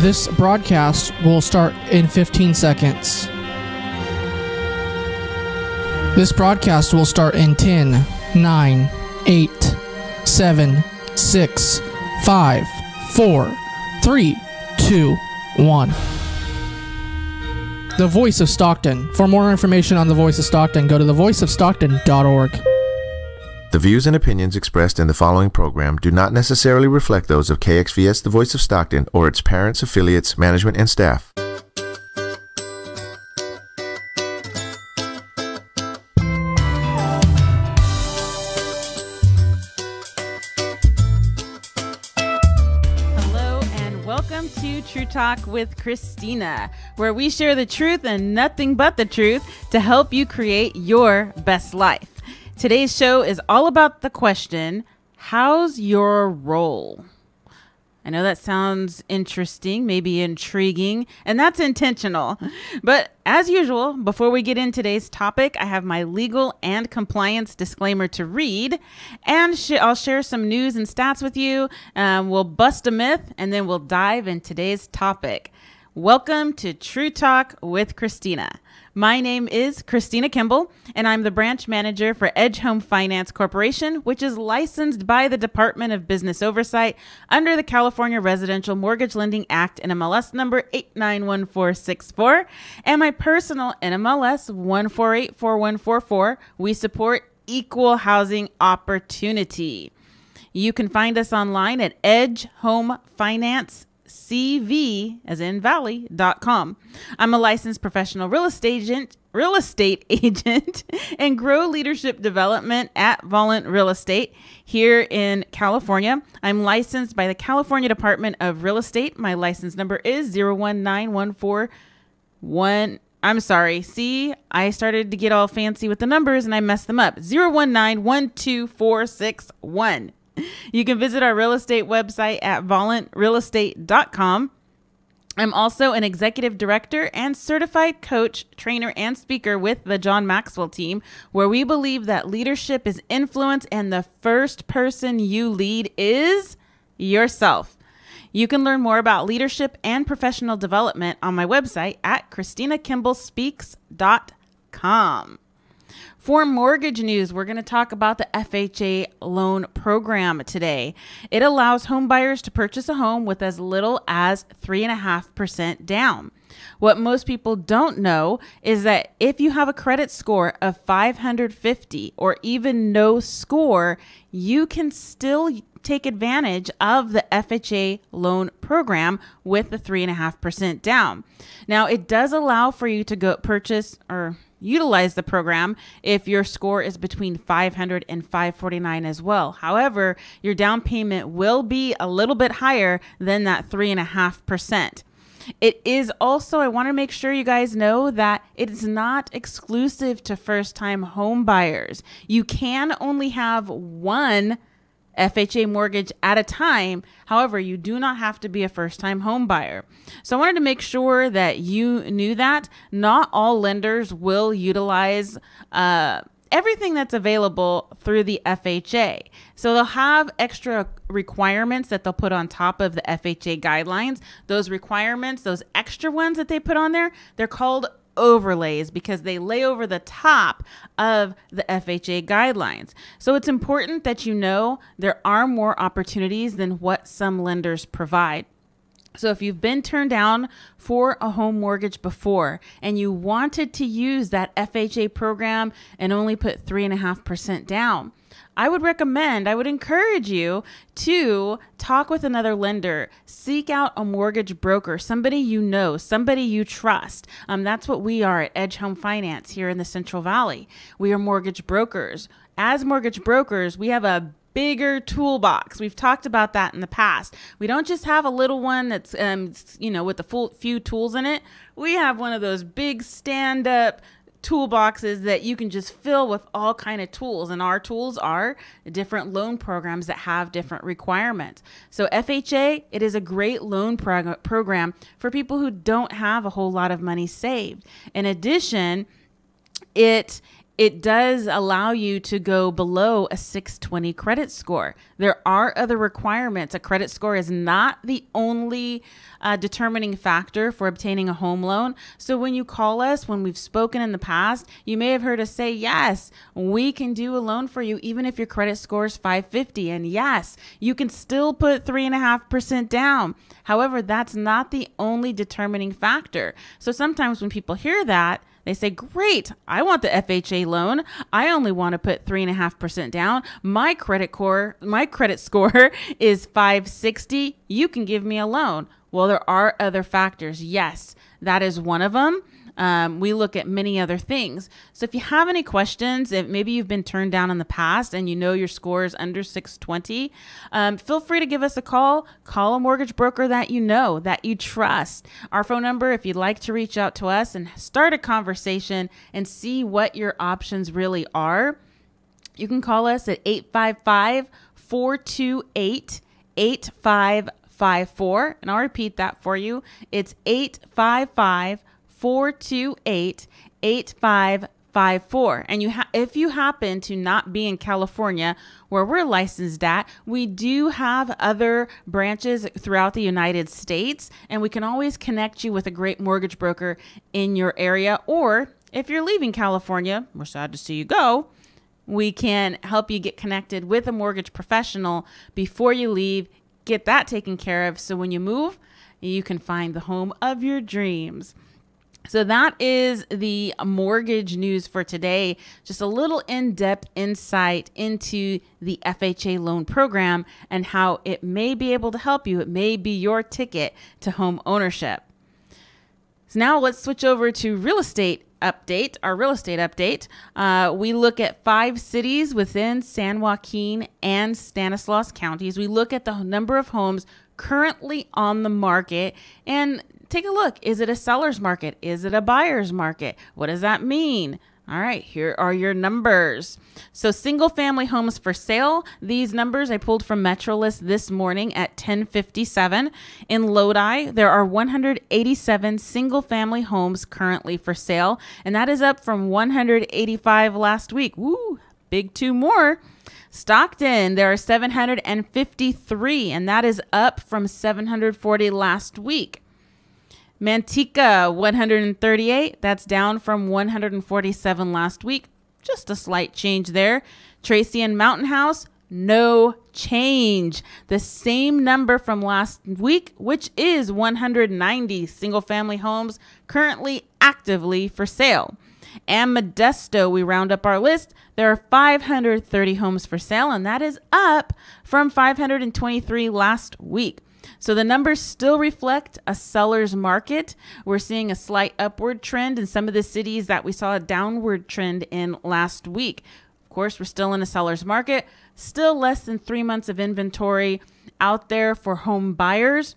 This broadcast will start in 15 seconds. This broadcast will start in 10, 9, 8, 7, 6, 5, 4, 3, 2, 1. The Voice of Stockton. For more information on The Voice of Stockton, go to thevoiceofstockton.org. The views and opinions expressed in the following program do not necessarily reflect those of KXVS The Voice of Stockton or its parents, affiliates, management, and staff. Hello and welcome to True Talk with Christina, where we share the truth and nothing but the truth to help you create your best life. Today's show is all about the question, how's your role? I know that sounds interesting, maybe intriguing, and that's intentional. But as usual, before we get into today's topic, I have my legal and compliance disclaimer to read, and I'll share some news and stats with you. We'll bust a myth, and then we'll dive into today's topic. Welcome to True Talk with Christina. My name is Christina Kimball, and I'm the branch manager for Edge Home Finance Corporation, which is licensed by the Department of Business Oversight under the California Residential Mortgage Lending Act NMLS number 891464, and my personal NMLS 1484144. We support equal housing opportunity. You can find us online at Edge Home Finance CV, as in valley.com. I'm a licensed professional real estate agent and grow leadership development at Volent Real Estate here in California. I'm licensed by the California Department of Real Estate. My license number is 019141. I'm sorry. See, I started to get all fancy with the numbers and I messed them up. 019-12461. You can visit our real estate website at volentrealestate.com. I'm also an executive director and certified coach, trainer, and speaker with the John Maxwell team, where we believe that leadership is influence and the first person you lead is yourself. You can learn more about leadership and professional development on my website at ChristinaKimballSpeaks.com. For mortgage news, we're going to talk about the FHA loan program today. It allows home buyers to purchase a home with as little as 3.5% down. What most people don't know is that if you have a credit score of 550 or even no score, you can still take advantage of the FHA loan program with the 3.5% down. Now, it does allow for you to go purchase or utilize the program if your score is between 500 and 549 as well. However, your down payment will be a little bit higher than that 3.5%. It is also, I want to make sure you guys know that it is not exclusive to first-time home buyers. You can only have one FHA mortgage at a time. However, you do not have to be a first-time home buyer. So I wanted to make sure that you knew that not all lenders will utilize everything that's available through the FHA. So they'll have extra requirements that they'll put on top of the FHA guidelines. Those requirements, those extra ones that they put on there, they're called overlays because they lay over the top of the FHA guidelines. So it's important that you know there are more opportunities than what some lenders provide. So if you've been turned down for a home mortgage before and you wanted to use that FHA program and only put 3.5% down, I would encourage you to talk with another lender, seek out a mortgage broker, somebody you know, somebody you trust. That's what we are at Edge Home Finance here in the Central Valley. We are mortgage brokers. As mortgage brokers, we have a bigger toolbox. We've talked about that in the past. We don't just have a little one that's, with the few tools in it. We have one of those big stand-up toolboxes that you can just fill with all kind of tools, and our tools are different loan programs that have different requirements. So FHA, it is a great loan program for people who don't have a whole lot of money saved. In addition, it it does allow you to go below a 620 credit score. There are other requirements. A credit score is not the only determining factor for obtaining a home loan. So when you call us, when we've spoken in the past, you may have heard us say, yes, we can do a loan for you even if your credit score is 550. And yes, you can still put 3.5% down. However, that's not the only determining factor. So sometimes when people hear that, they say, great, I want the FHA loan. I only want to put 3.5% down. My credit score is 560. You can give me a loan. Well, there are other factors. Yes, that is one of them. We look at many other things. So if you have any questions, if maybe you've been turned down in the past and you know your score is under 620, feel free to give us a call. Call a mortgage broker that you know, that you trust. Our phone number, if you'd like to reach out to us and start a conversation and see what your options really are, you can call us at 855-428-8554. And I'll repeat that for you. It's 855-428-8554. And if you happen to not be in California, where we're licensed at, we do have other branches throughout the United States, and we can always connect you with a great mortgage broker in your area. Or if you're leaving California, we're sad to see you go, we can help you get connected with a mortgage professional before you leave. Get that taken care of, so when you move, you can find the home of your dreams. So that is the mortgage news for today. Just a little in-depth insight into the FHA loan program and how it may be able to help you. It may be your ticket to home ownership. So now let's switch over to real estate update, our real estate update. We look at 5 cities within San Joaquin and Stanislaus counties. We look at the number of homes currently on the market and take a look. Is it a seller's market? Is it a buyer's market? What does that mean? All right, here are your numbers. So single family homes for sale. These numbers I pulled from MetroList this morning at 10:57. In Lodi, there are 187 single family homes currently for sale, and that is up from 185 last week. Woo, big 2 more. Stockton, there are 753, and that is up from 740 last week. Manteca, 138. That's down from 147 last week. Just a slight change there. Tracy and Mountain House, no change. The same number from last week, which is 190 single-family homes currently actively for sale. And Modesto, we round up our list. There are 530 homes for sale, and that is up from 523 last week. So the numbers still reflect a seller's market. We're seeing a slight upward trend in some of the cities that we saw a downward trend in last week. Of course, we're still in a seller's market, still less than 3 months of inventory out there for home buyers.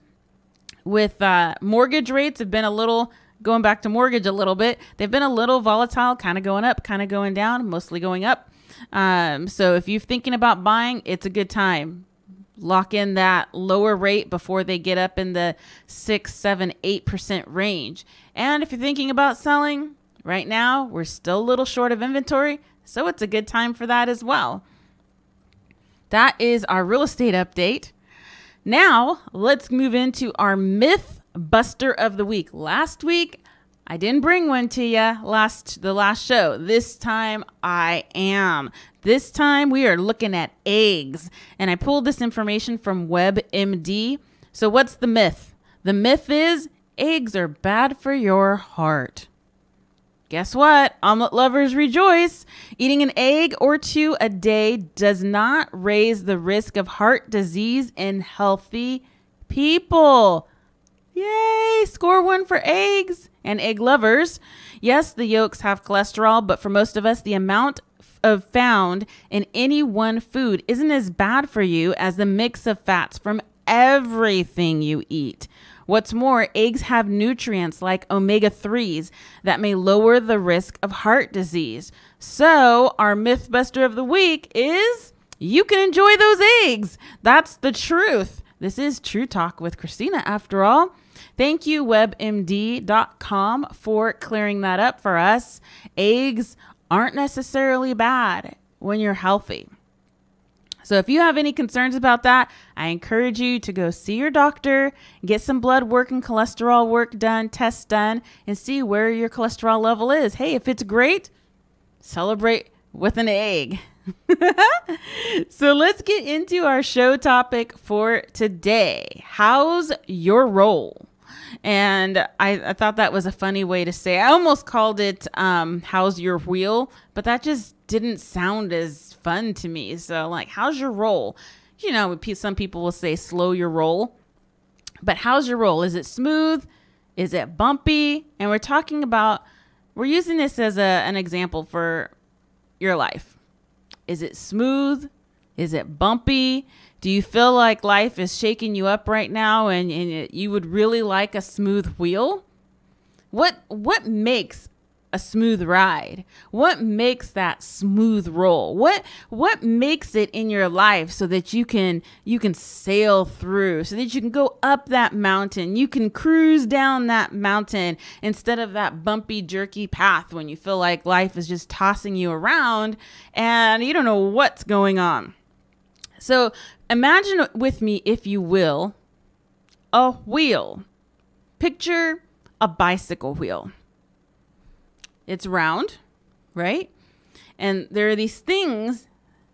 With mortgage rates have been a little, going back to mortgage a little bit, they've been a little volatile, kind of going up, kind of going down, mostly going up. So if you're thinking about buying, it's a good time. Lock in that lower rate before they get up in the 6, 7, 8% range. And if you're thinking about selling, right now, we're still a little short of inventory, so it's a good time for that as well. That is our real estate update. Now, let's move into our myth buster of the week. Last week, I didn't bring one to you the last show. This time I am. This time we are looking at eggs. And I pulled this information from WebMD. So what's the myth? The myth is eggs are bad for your heart. Guess what? Omelet lovers rejoice. Eating an egg or 2 a day does not raise the risk of heart disease in healthy people. Yay! Score 1 for eggs and egg lovers. Yes, the yolks have cholesterol, but for most of us, the amount of found in any one food isn't as bad for you as the mix of fats from everything you eat. What's more, eggs have nutrients like omega-3s that may lower the risk of heart disease. So our Mythbuster of the week is you can enjoy those eggs. That's the truth. This is True Talk with Christina, after all. Thank you, WebMD.com, for clearing that up for us. Eggs aren't necessarily bad when you're healthy. So if you have any concerns about that, I encourage you to go see your doctor, get some blood work and cholesterol work done, tests done, and see where your cholesterol level is. Hey, if it's great, celebrate with an egg. So let's get into our show topic for today. How's your roll? And I thought that was a funny way to say it. I almost called it how's your wheel, but that just didn't sound as fun to me. So like, how's your roll? You know, some people will say slow your roll, but how's your roll? Is it smooth? Is it bumpy? And we're using this as an example for your life. Is it smooth? Is it bumpy? Do you feel like life is shaking you up right now and you would really like a smooth wheel? What makes a smooth ride? What makes that smooth roll? What makes it in your life so that you can sail through, so that you can go up that mountain, you can cruise down that mountain instead of that bumpy, jerky path when you feel like life is just tossing you around and you don't know what's going on. So imagine with me, if you will, a wheel. Picture a bicycle wheel. It's round, right? And there are these things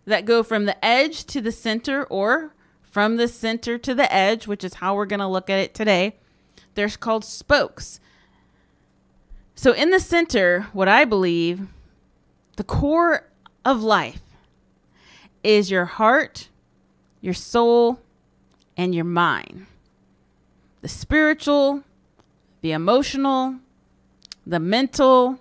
that go from the edge to the center, or from the center to the edge, which is how we're going to look at it today. They're called spokes. So in the center, what I believe, the core of life is your heart, your soul, and your mind. The spiritual, the emotional, the mental,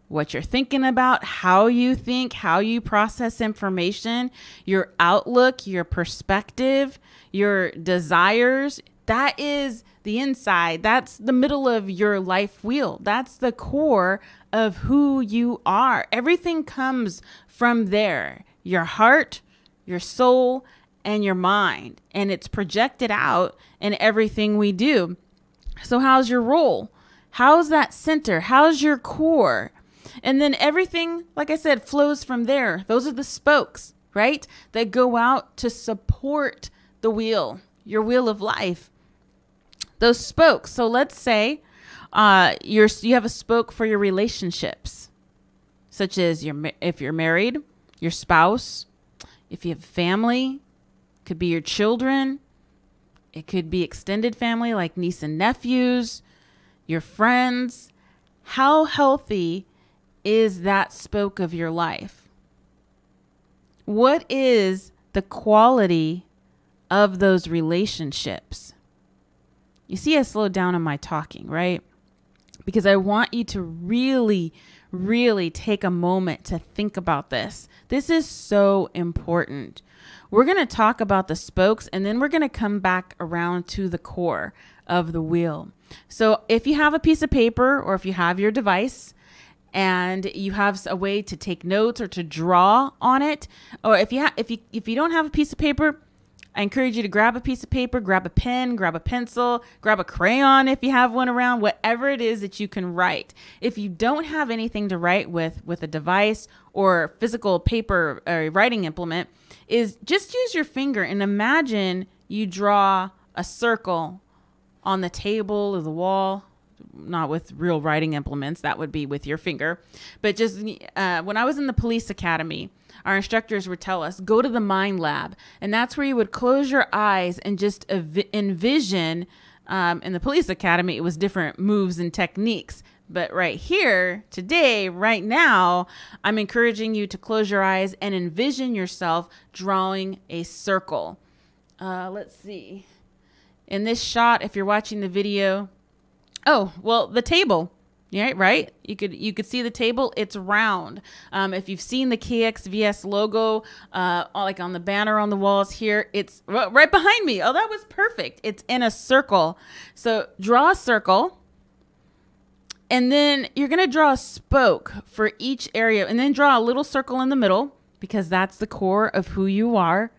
what you're thinking about, how you think, how you process information, your outlook, your perspective, your desires. That is the inside. That's the middle of your life wheel. That's the core of who you are. Everything comes from there. Your heart, your soul, and your mind. And it's projected out in everything we do. So how's your roll? How's that center? How's your core? And then everything, like I said, flows from there. Those are the spokes, right? That go out to support the wheel, your wheel of life. Those spokes. So let's say you have a spoke for your relationships, such as if you're married, your spouse, if you have family, it could be your children. It could be extended family like niece and nephews, your friends. How healthy is that spoke of your life? What is the quality of those relationships? You see, I slowed down on my talking, right? Because I want you to really, really take a moment to think about this. This is so important. We're going to talk about the spokes, and then we're going to come back around to the core of the wheel. So if you have a piece of paper, or if you have your device and you have a way to take notes or to draw on it, or if you don't have a piece of paper, I encourage you to grab a piece of paper, grab a pen, grab a pencil, grab a crayon if you have one around, whatever it is that you can write. If you don't have anything to write with a device or physical paper or writing implement, is just use your finger and imagine you draw a circle on the table or the wall. Not with real writing implements, that would be with your finger. But just when I was in the police academy, our instructors would tell us, go to the mind lab. And that's where you would close your eyes and just envision. In the police academy, it was different moves and techniques. But right here, today, right now, I'm encouraging you to close your eyes and envision yourself drawing a circle. Let's see. In this shot, if you're watching the video, oh, well, the table. Yeah, right. You could see the table. It's round. If you've seen the KXVS logo, like on the banner on the walls here, it's right behind me. Oh, that was perfect. It's in a circle. So draw a circle, and then you're gonna draw a spoke for each area, and then draw a little circle in the middle because that's the core of who you are.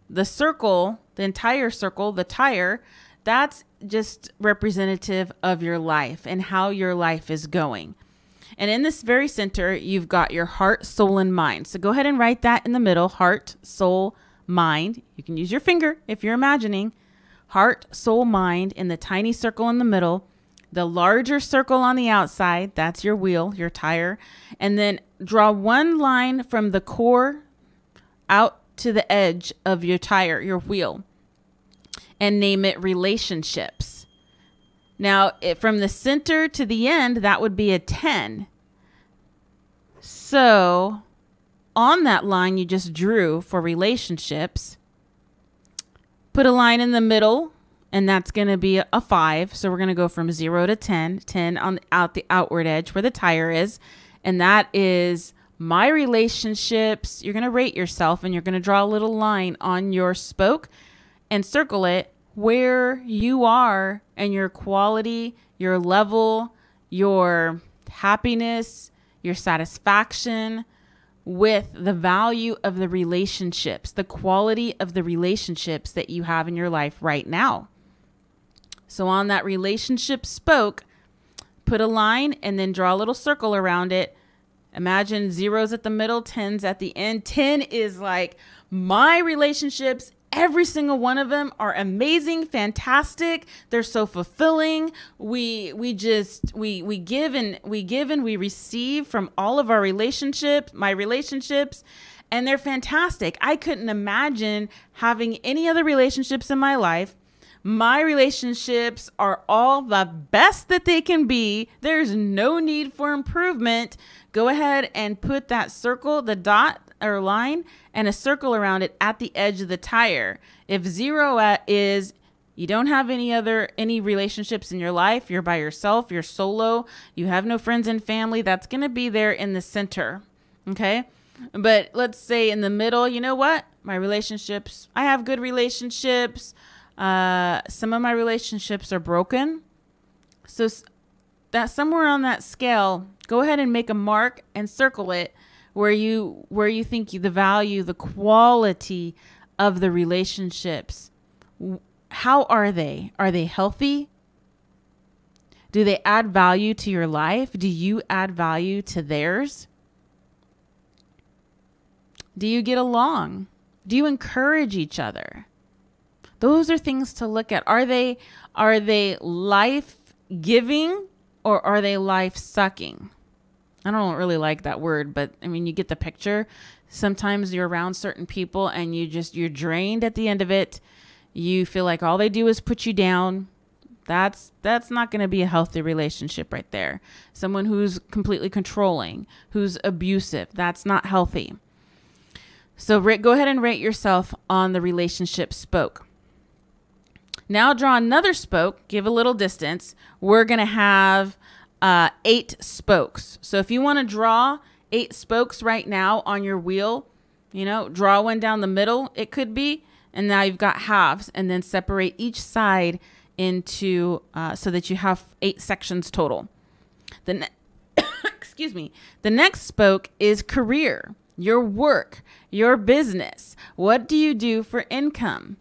The circle, the entire circle, the tire, that's just representative of your life and how your life is going. And in this very center, you've got your heart, soul, and mind. So go ahead and write that in the middle, heart, soul, mind. You can use your finger if you're imagining. Heart, soul, mind in the tiny circle in the middle. The larger circle on the outside, that's your wheel, your tire. And then draw one line from the core out to the edge of your tire, your wheel, and name it relationships. Now, from the center to the end, that would be a 10. So on that line you just drew for relationships, put a line in the middle, and that's going to be a 5. So we're going to go from 0 to 10, 10 on the outward edge where the tire is. And that is my relationships. You're going to rate yourself, and you're going to draw a little line on your spoke and circle it where you are and your quality, your level, your happiness, your satisfaction with the value of the relationships, the quality of the relationships that you have in your life right now. So on that relationship spoke, put a line and then draw a little circle around it. Imagine 0's at the middle, 10's at the end. 10 is like my relationships. Every single one of them are amazing, fantastic. They're so fulfilling. We give and we receive from all of our relationships, my relationships, and they're fantastic. I couldn't imagine having any other relationships in my life. My relationships are all the best that they can be. There's no need for improvement. Go ahead and put that circle, the dot or line, and a circle around it at the edge of the tire. If 0 is you don't have any relationships in your life, you're by yourself, you're solo, you have no friends and family, that's going to be there in the center. Okay? But let's say in the middle, you know what? My relationships, I have good relationships. Some of my relationships are broken. So that somewhere on that scale, go ahead and make a mark and circle it where you think the value, the quality of the relationships. How are they? Are they healthy? Do they add value to your life? Do you add value to theirs? Do you get along? Do you encourage each other? Those are things to look at. Are they life-giving or are they life-sucking? I don't really like that word, but I mean, you get the picture. Sometimes you're around certain people and you're drained at the end of it. You feel like all they do is put you down. That's not going to be a healthy relationship right there. Someone who's completely controlling, who's abusive, that's not healthy. So go ahead and rate yourself on the relationship spoke. Now draw another spoke, give a little distance. We're going to have 8 spokes. So if you want to draw 8 spokes right now on your wheel, draw one down the middle, it could be, and now you've got halves, and then separate each side into, so that you have 8 sections total. Excuse me. The next spoke is career, your work, your business. What do you do for income?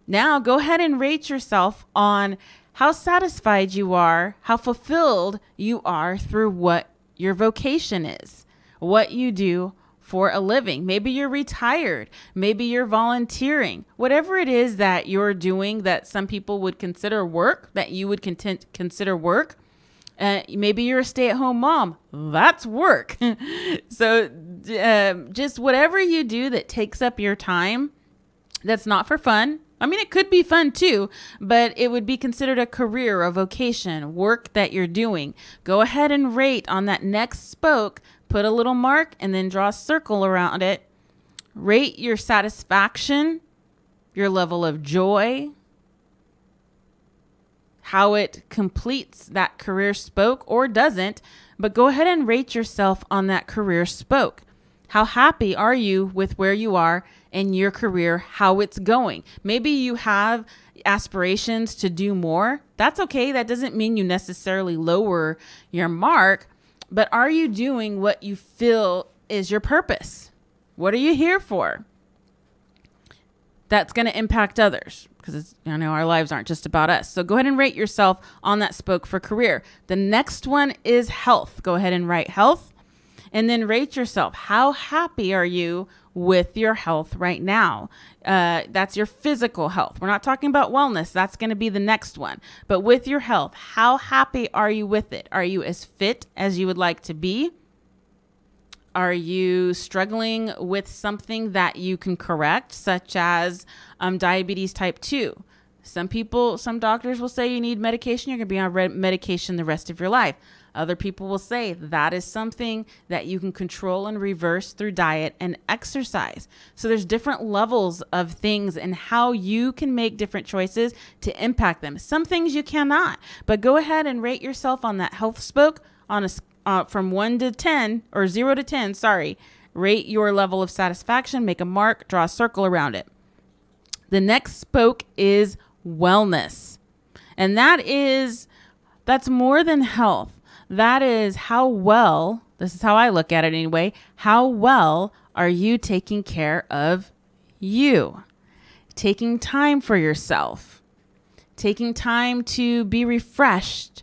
Now go ahead and rate yourself on how satisfied you are, how fulfilled you are through what your vocation is, what you do for a living. Maybe you're retired. Maybe you're volunteering. Whatever it is that you're doing that some people would consider work, that you would consider work. Maybe you're a stay-at-home mom. That's work. So just whatever you do that takes up your time, that's not for fun. I mean, it could be fun too, but it would be considered a career, a vocation, work that you're doing. Go ahead and rate on that next spoke, put a little mark, and then draw a circle around it. Rate your satisfaction, your level of joy, how it completes that career spoke or doesn't, but go ahead and rate yourself on that career spoke. How happy are you with where you are in your career, how it's going? Maybe you have aspirations to do more. That's okay. That doesn't mean you necessarily lower your mark, but are you doing what you feel is your purpose? What are you here for? that's going to impact others, because our lives aren't just about us. So go ahead and rate yourself on that spoke for career. The next one is health. Go ahead and write health, and then rate yourself. How happy are you with your health right now? That's your physical health. We're not talking about wellness. That's going to be the next one. But with your health, how happy are you with it? Are you as fit as you would like to be? Are you struggling with something that you can correct, such as diabetes type 2? Some doctors will say you need medication. You're going to be on medication the rest of your life. Other people will say that is something that you can control and reverse through diet and exercise. So there's different levels of things and how you can make different choices to impact them. Some things you cannot, but go ahead and rate yourself on that health spoke on a from 1 to 10 or 0 to 10, rate your level of satisfaction, make a mark, draw a circle around it. The next spoke is wellness. And that's more than health. That is how well, this is how I look at it anyway, how well are you taking care of you? Taking time for yourself, taking time to be refreshed,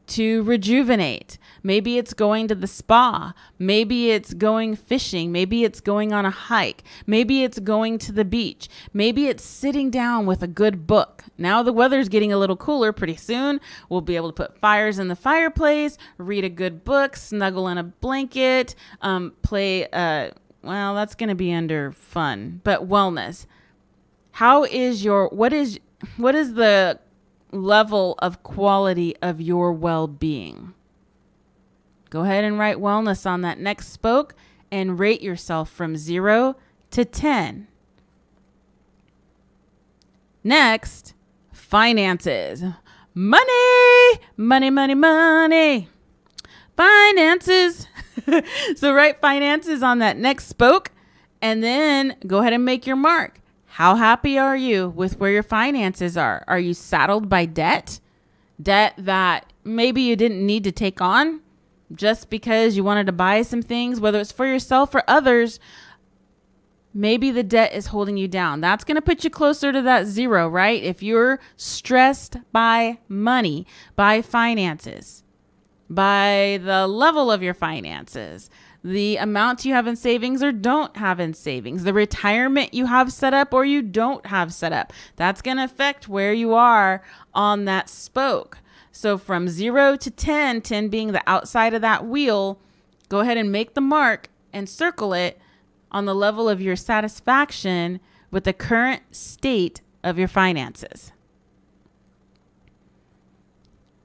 to rejuvenate. Maybe it's going to the spa. Maybe it's going fishing. Maybe it's going on a hike. Maybe it's going to the beach. Maybe it's sitting down with a good book. Now the weather's getting a little cooler. Pretty soon we'll be able to put fires in the fireplace, read a good book, snuggle in a blanket, play, that's going to be under fun, but wellness. What is the level of quality of your well-being? Go ahead and write wellness on that next spoke and rate yourself from 0 to 10. Next, finances. Money, money, money, money. Finances. So write finances on that next spoke and then go ahead and make your mark. How happy are you with where your finances are? Are you saddled by debt? Debt that maybe you didn't need to take on just because you wanted to buy some things, whether it's for yourself or others. Maybe the debt is holding you down. That's going to put you closer to that 0, right? If you're stressed by money, by finances, by the level of your finances, the amount you have in savings or don't have in savings, the retirement you have set up or you don't have set up, that's going to affect where you are on that spoke. So from 0 to 10, 10 being the outside of that wheel, go ahead and make the mark and circle it on the level of your satisfaction with the current state of your finances.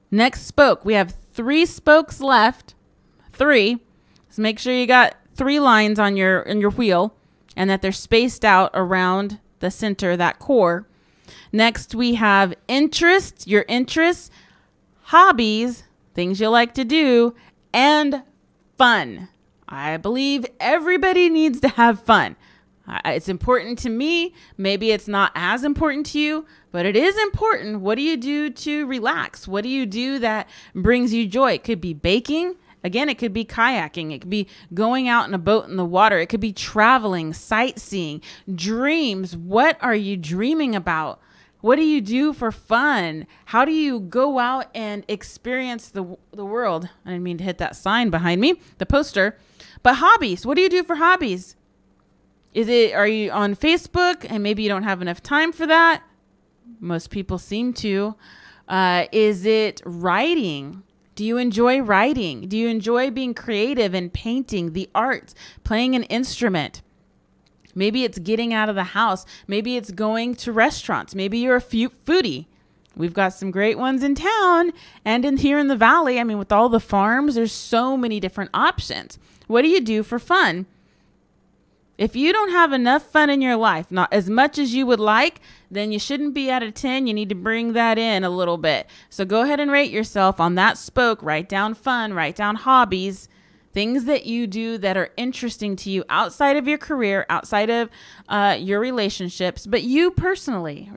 Next spoke, we have 3 spokes left. 3. So make sure you got 3 lines on your wheel and that they're spaced out around the center, that core. Next, we have interests, your interests, hobbies, things you like to do, and fun. I believe everybody needs to have fun. It's important to me. Maybe it's not as important to you, but it is important. What do you do to relax? What do you do that brings you joy? It could be baking. Again, it could be kayaking. It could be going out in a boat in the water. It could be traveling, sightseeing, dreams. What are you dreaming about? What do you do for fun? How do you go out and experience the world? I didn't mean to hit that sign behind me, the poster. But hobbies, what do you do for hobbies? Are you on Facebook and maybe you don't have enough time for that? Most people seem to. Is it writing? Do you enjoy writing? Do you enjoy being creative and painting, the arts, playing an instrument? Maybe it's getting out of the house. Maybe it's going to restaurants. Maybe you're a foodie. We've got some great ones in town and here in the valley. I mean, with all the farms, there's so many different options. What do you do for fun? If you don't have enough fun in your life, not as much as you would like, then you shouldn't be at a 10. You need to bring that in a little bit. So go ahead and rate yourself on that spoke. Write down fun, write down hobbies, things that you do that are interesting to you outside of your career, outside of your relationships, but you personally.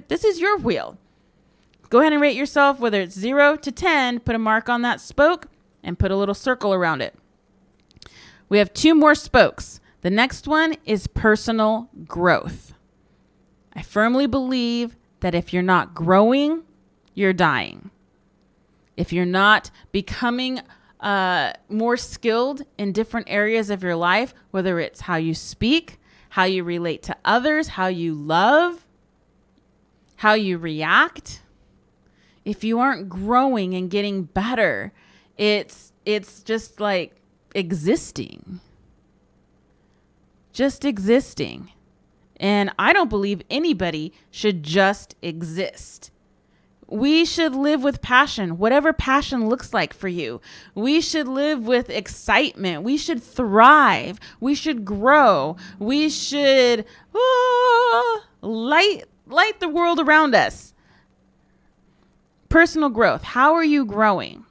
This is your wheel. Go ahead and rate yourself, whether it's 0 to 10, put a mark on that spoke and put a little circle around it. We have 2 more spokes. The next one is personal growth. I firmly believe that if you're not growing, you're dying. If you're not becoming more skilled in different areas of your life, whether it's how you speak, how you relate to others, how you love, how you react, if you aren't growing and getting better, it's just like existing. Just existing. And I don't believe anybody should just exist. We should live with passion, whatever passion looks like for you. We should live with excitement. We should thrive. We should grow. We should light the world around us. Personal growth. How are you growing?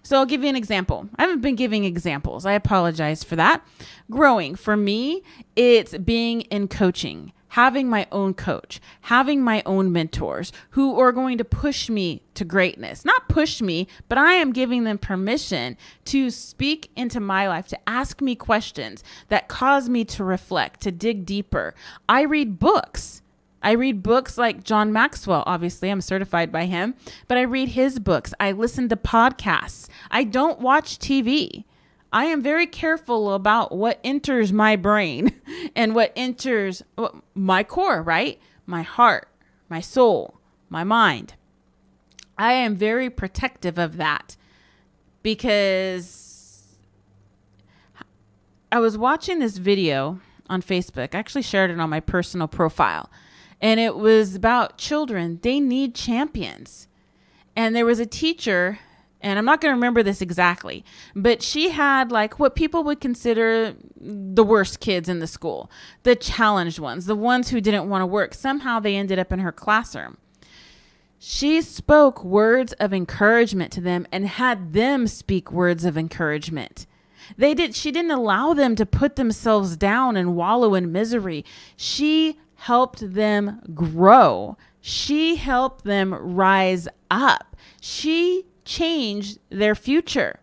So I'll give you an example. I haven't been giving examples. I apologize for that. Growing. For me, it's being in coaching, having my own coach, having my own mentors who are going to push me to greatness. Not push me, but I am giving them permission to speak into my life, to ask me questions that cause me to reflect, to dig deeper. I read books. I read books like John Maxwell. Obviously, I'm certified by him, but I read his books. I listen to podcasts. I don't watch TV. I am very careful about what enters my brain and what enters my core, right? My heart, my soul, my mind. I am very protective of that because I was watching this video on Facebook. I actually shared it on my personal profile. And it was about children. They need champions. And there was a teacher, and I'm not going to remember this exactly, but she had like what people would consider the worst kids in the school, the challenged ones, the ones who didn't want to work. Somehow they ended up in her classroom. She spoke words of encouragement to them and had them speak words of encouragement. She didn't allow them to put themselves down and wallow in misery. She helped them grow. She helped them rise up. She changed their future.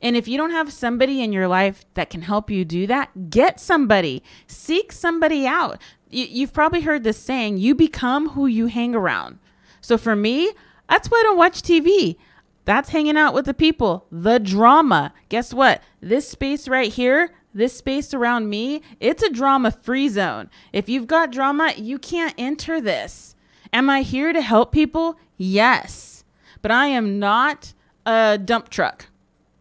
And if you don't have somebody in your life that can help you do that, get somebody. Seek somebody out. You've probably heard this saying, you become who you hang around. So for me, that's why I don't watch TV. That's hanging out with the people, the drama. Guess what? This space right here, this space around me, it's a drama-free zone. If you've got drama, you can't enter this. Am I here to help people? Yes. But I am not a dump truck.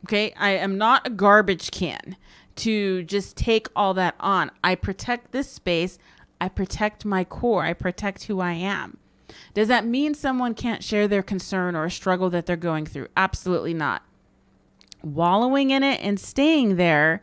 Okay? I am not a garbage can to just take all that on. I protect this space. I protect my core. I protect who I am. Does that mean someone can't share their concern or a struggle that they're going through? Absolutely not. Wallowing in it and staying there,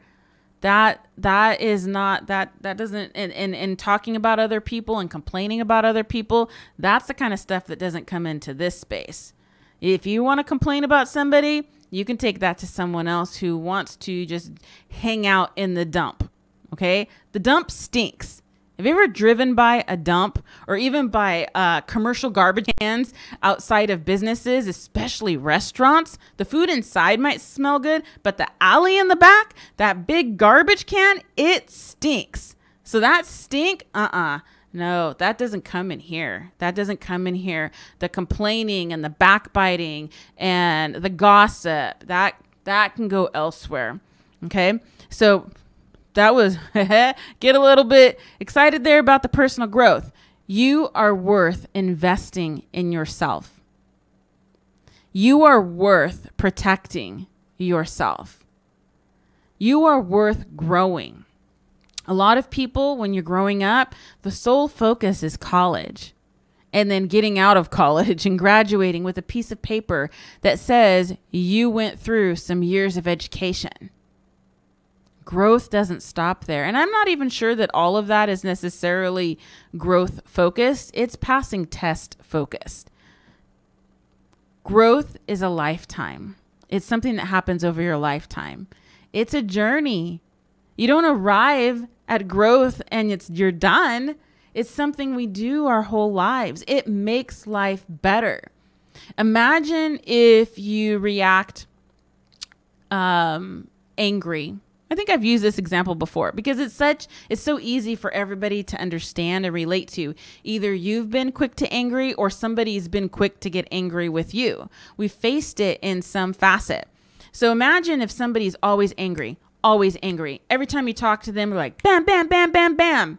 that doesn't, and talking about other people and complaining about other people, that's the kind of stuff that doesn't come into this space. If you want to complain about somebody, you can take that to someone else who wants to just hang out in the dump. Okay? The dump stinks. Have you ever driven by a dump or even by commercial garbage cans outside of businesses, especially restaurants? The food inside might smell good, but the alley in the back, that big garbage can, it stinks. So that stink, no, that doesn't come in here. That doesn't come in here. The complaining and the backbiting and the gossip, that can go elsewhere. Okay? So that was, get a little bit excited there about the personal growth. You are worth investing in yourself. You are worth protecting yourself. You are worth growing. A lot of people, when you're growing up, the sole focus is college and then getting out of college and graduating with a piece of paper that says you went through some years of education. Growth doesn't stop there. And I'm not even sure that all of that is necessarily growth focused. It's passing test focused. Growth is a lifetime. It's something that happens over your lifetime. It's a journey. You don't arrive at growth and you're done. It's something we do our whole lives. It makes life better. Imagine if you react angry. I think I've used this example before because it's so easy for everybody to understand and relate to. Either you've been quick to angry or somebody's been quick to get angry with you. We faced it in some facet. So imagine if somebody's always angry. Every time you talk to them, they're like, bam, bam, bam, bam, bam.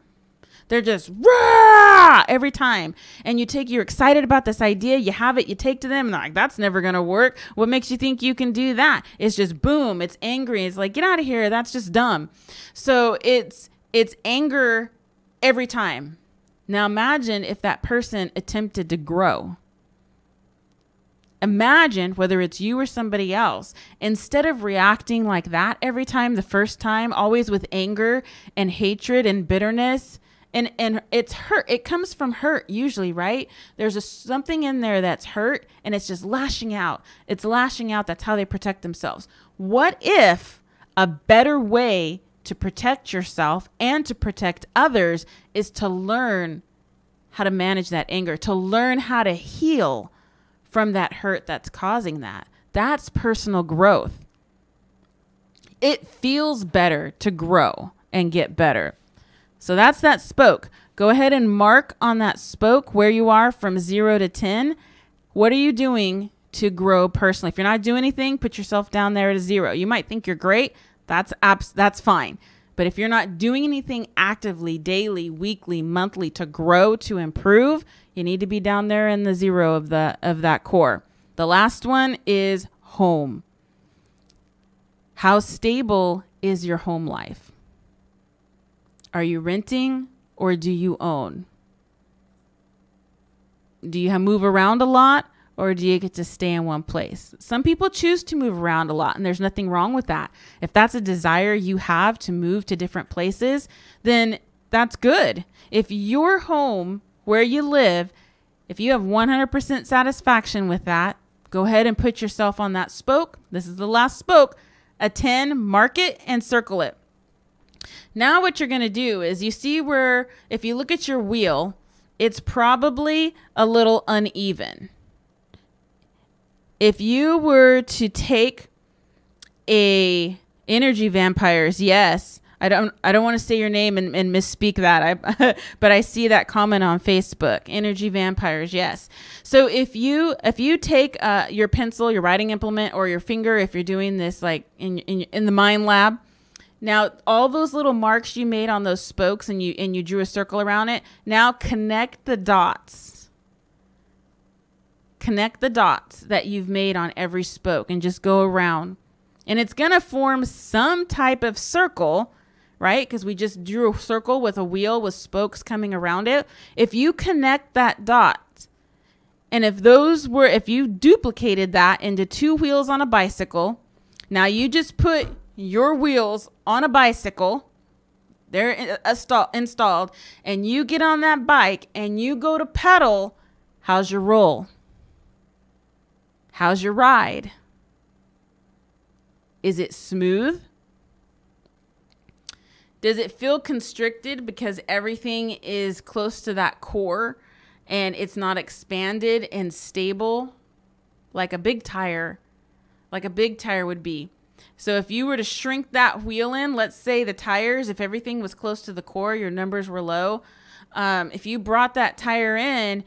They're just rah every time. And you're excited about this idea. You have it. You take to them and they're like, that's never going to work. What makes you think you can do that? It's just boom. It's angry. It's like, get out of here. That's just dumb. So it's anger every time. Now imagine if that person attempted to grow. Imagine whether it's you or somebody else, instead of reacting like that every time, the first time, always with anger and hatred and bitterness. And it's hurt. It comes from hurt usually, right? There's something in there that's hurt and it's just lashing out. It's lashing out. That's how they protect themselves. What if a better way to protect yourself and to protect others is to learn how to manage that anger, to learn how to heal from that hurt that's causing that? That's personal growth. It feels better to grow and get better. So that's that spoke. Go ahead and mark on that spoke where you are from 0 to 10. What are you doing to grow personally? If you're not doing anything, put yourself down there at a 0. You might think you're great. That's fine. But if you're not doing anything actively, daily, weekly, monthly to grow, to improve, you need to be down there in the 0 of that core. The last one is home. How stable is your home life? Are you renting or do you own? Do you move around a lot or do you get to stay in one place? Some people choose to move around a lot and there's nothing wrong with that. If that's a desire you have to move to different places, then that's good. If your home where you live, if you have 100% satisfaction with that, go ahead and put yourself on that spoke. This is the last spoke, a 10, mark it and circle it. Now what you're going to do is you see where, if you look at your wheel, it's probably a little uneven. If you were to take a energy vampires, yes, I don't want to say your name and misspeak that. But I see that comment on Facebook. Energy vampires, yes. So if you take your pencil, your writing implement, or your finger, if you're doing this like in the mind lab. Now, all those little marks you made on those spokes and you drew a circle around it, now connect the dots. Connect the dots that you've made on every spoke and just go around. And it's going to form some type of circle, right? Because we just drew a circle with a wheel with spokes coming around it. If you connect that dot, and if you duplicated that into 2 wheels on a bicycle, now you just put your wheels on a bicycle, they're installed, and you get on that bike and you go to pedal. How's your roll? How's your ride? Is it smooth? Does it feel constricted because everything is close to that core and it's not expanded and stable like a big tire would be? So if you were to shrink that wheel in, let's say the tires, if everything was close to the core, your numbers were low. If you brought that tire in,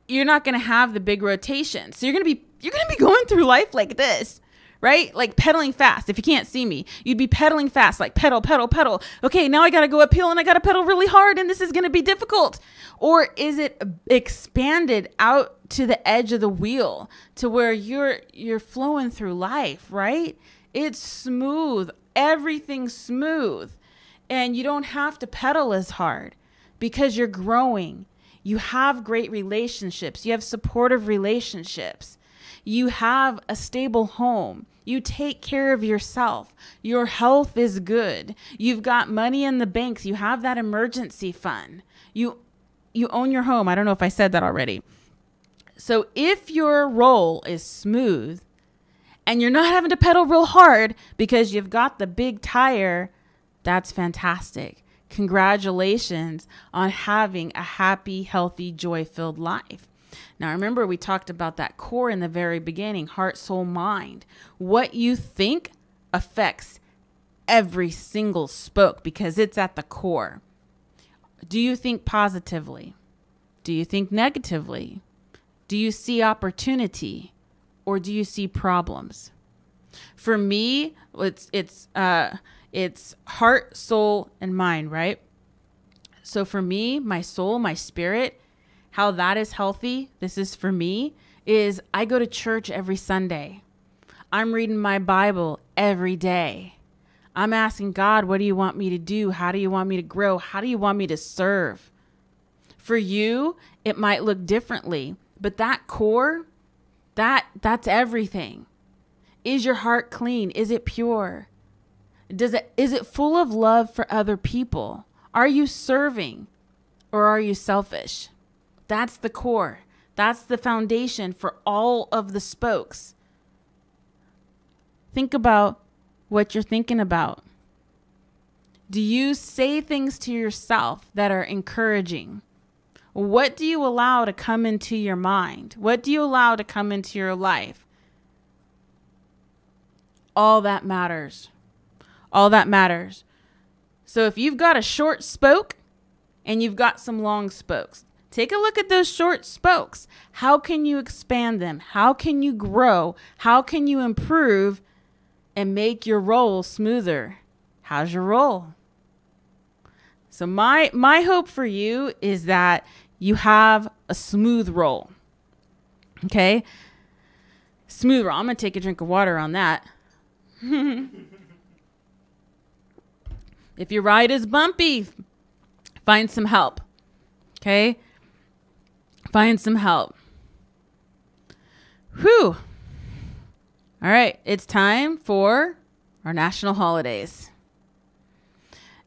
you're not going to have the big rotation. So you're going to be going through life like this, right? Like pedaling fast. If you can't see me, you'd be pedaling fast, like pedal, pedal, pedal. Okay, now I got to go uphill and I got to pedal really hard and this is going to be difficult. Or is it expanded out to the edge of the wheel to where you're flowing through life, right? It's smooth. Everything's smooth. And you don't have to pedal as hard because you're growing. You have great relationships. You have supportive relationships. You have a stable home. You take care of yourself. Your health is good. You've got money in the banks. You have that emergency fund. You own your home. I don't know if I said that already. So if your roll is smooth, and you're not having to pedal real hard because you've got the big tire, that's fantastic. Congratulations on having a happy, healthy, joy-filled life. Now, remember, we talked about that core in the very beginning, heart, soul, mind. What you think affects every single spoke because it's at the core. Do you think positively? Do you think negatively? Do you see opportunity or do you see problems? For me, it's heart, soul, and mind, right? So for me, my soul, my spirit, how that is healthy, this is for me, is I go to church every Sunday. I'm reading my Bible every day. I'm asking God, what do you want me to do? How do you want me to grow? How do you want me to serve? For you, it might look differently, but that core, that's everything. Is your heart clean? Is it pure? Is it full of love for other people? Are you serving or are you selfish? That's the core. That's the foundation for all of the spokes. Think about what you're thinking about. Do you say things to yourself that are encouraging? What do you allow to come into your mind? What do you allow to come into your life? All that matters. All that matters. So if you've got a short spoke and you've got some long spokes, take a look at those short spokes. How can you expand them? How can you grow? How can you improve and make your roll smoother? How's your roll? So my hope for you is that you have a smooth roll. Okay? Smooth roll. I'm going to take a drink of water on that. If your ride is bumpy, find some help. Okay? Find some help. Whew. All right. It's time for our national holidays.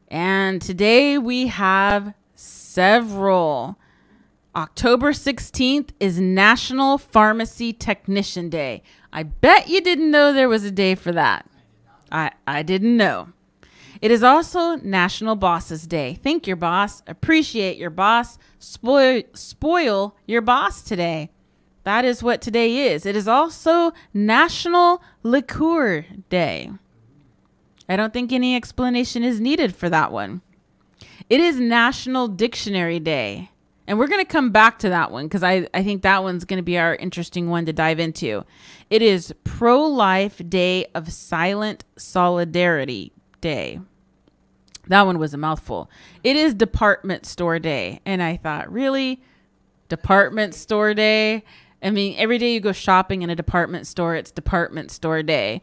And today we have several. October 16th is National Pharmacy Technician Day. I bet you didn't know there was a day for that. I didn't know. It is also National Bosses Day. Thank your boss. Appreciate your boss. Spoil your boss today. That is what today is. It is also National Liqueur Day. I don't think any explanation is needed for that one. It is National Dictionary Day. And we're going to come back to that one because I think that one's going to be our interesting one to dive into. It is Pro-Life Day of Silent Solidarity Day. That one was a mouthful. It is Department Store Day. And I thought, really? Department Store Day? I mean, every day you go shopping in a department store, it's Department Store Day.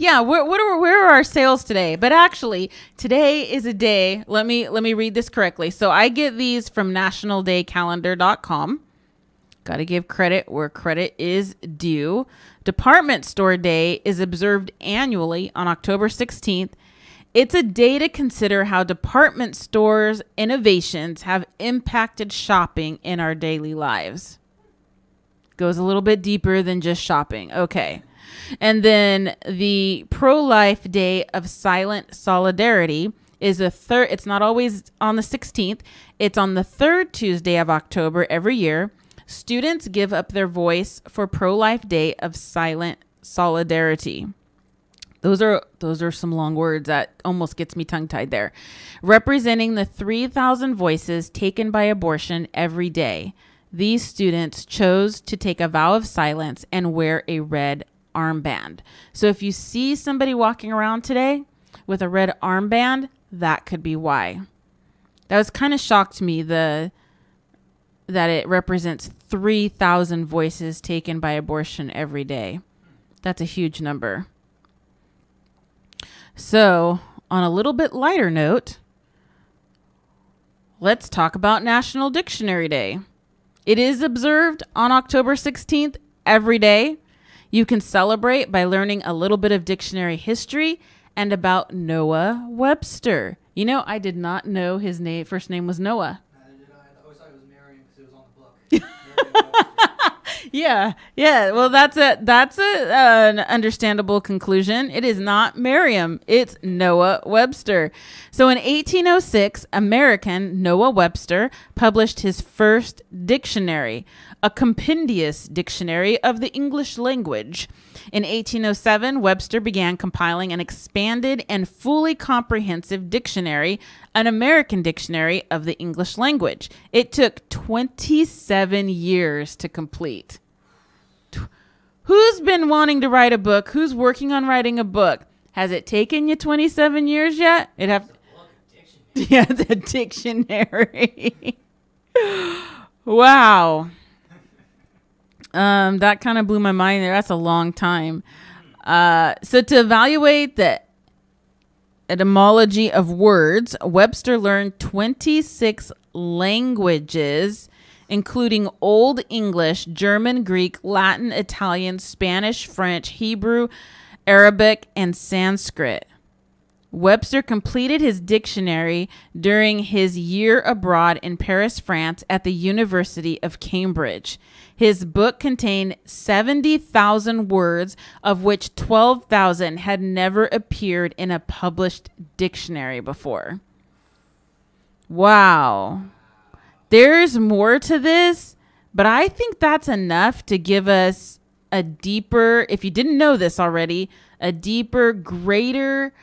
Yeah, where are our sales today? But actually, today is a day. Let me read this correctly. So I get these from nationaldaycalendar.com. Got to give credit where credit is due. Department Store Day is observed annually on October 16th. It's a day to consider how department stores' innovations have impacted shopping in our daily lives. Goes a little bit deeper than just shopping. Okay. And then the Pro-Life Day of Silent Solidarity is it's not always on the 16th. It's on the third Tuesday of October every year. Students give up their voice for Pro-Life Day of Silent Solidarity. Those are some long words that almost gets me tongue-tied there. Representing the 3,000 voices taken by abortion every day, these students chose to take a vow of silence and wear a red armband. So if you see somebody walking around today with a red armband, that could be why. That was kind of shocked me, that it represents 3,000 voices taken by abortion every day. That's a huge number. So, on a little bit lighter note, let's talk about National Dictionary Day. It is observed on October 16th every day. You can celebrate by learning a little bit of dictionary history and about Noah Webster. You know, I did not know his first name was Noah. I always thought it was Marion because it was on the book. Yeah. Well, that's an understandable conclusion. It is not Merriam. It's Noah Webster. So in 1806, American Noah Webster published his first dictionary, a compendious dictionary of the English language. In 1807, Webster began compiling an expanded and fully comprehensive dictionary, an American dictionary of the English language. It took 27 years to complete. Who's been wanting to write a book? Who's working on writing a book? Has it taken you 27 years yet? Yeah, it's a dictionary. Wow. That kind of blew my mind there. That's a long time. So to evaluate the etymology of words, Webster learned 26 languages, including Old English, German, Greek, Latin, Italian, Spanish, French, Hebrew, Arabic, and Sanskrit. Webster completed his dictionary during his year abroad in Paris, France, at the University of Cambridge. His book contained 70,000 words, of which 12,000 had never appeared in a published dictionary before. Wow. There's more to this, but I think that's enough to give us a deeper, if you didn't know this already, a deeper, greater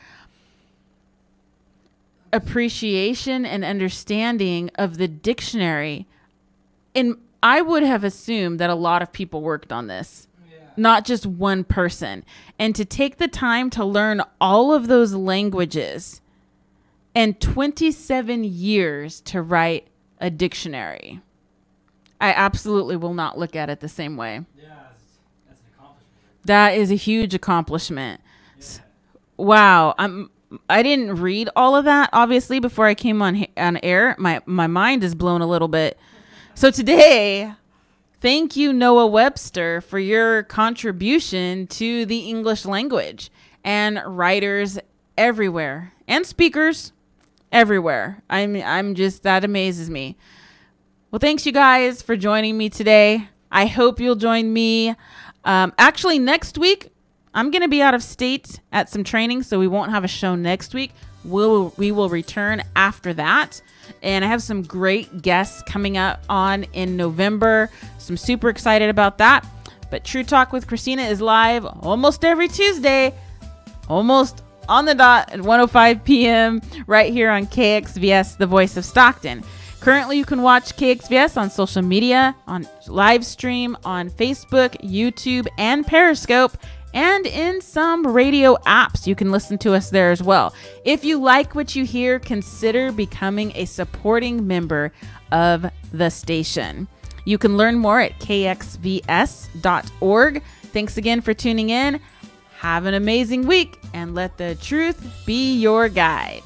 appreciation and understanding of the dictionary. And I would have assumed that a lot of people worked on this, not just one person. And to take the time to learn all of those languages and 27 years to write a dictionary, I absolutely will not look at it the same way. Yeah, that's an accomplishment. That is a huge accomplishment. Yeah. Wow. I didn't read all of that, obviously, before I came on air. My mind is blown a little bit. So today, thank you, Noah Webster, for your contribution to the English language, and writers everywhere and speakers everywhere. I'm just, that amazes me. Well, thanks you guys for joining me today. I hope you'll join me. Actually, next week, I'm going to be out of state at some training, so we won't have a show next week. We will return after that. And I have some great guests coming up on in November. So I'm super excited about that. But True Talk with Christina is live almost every Tuesday, almost on the dot at 1:05 p.m. right here on KXVS, the voice of Stockton. Currently, you can watch KXVS on social media, on live stream, on Facebook, YouTube, and Periscope, and in some radio apps. You can listen to us there as well. If you like what you hear, consider becoming a supporting member of the station. You can learn more at kxvs.org. Thanks again for tuning in. Have an amazing week, and let the truth be your guide.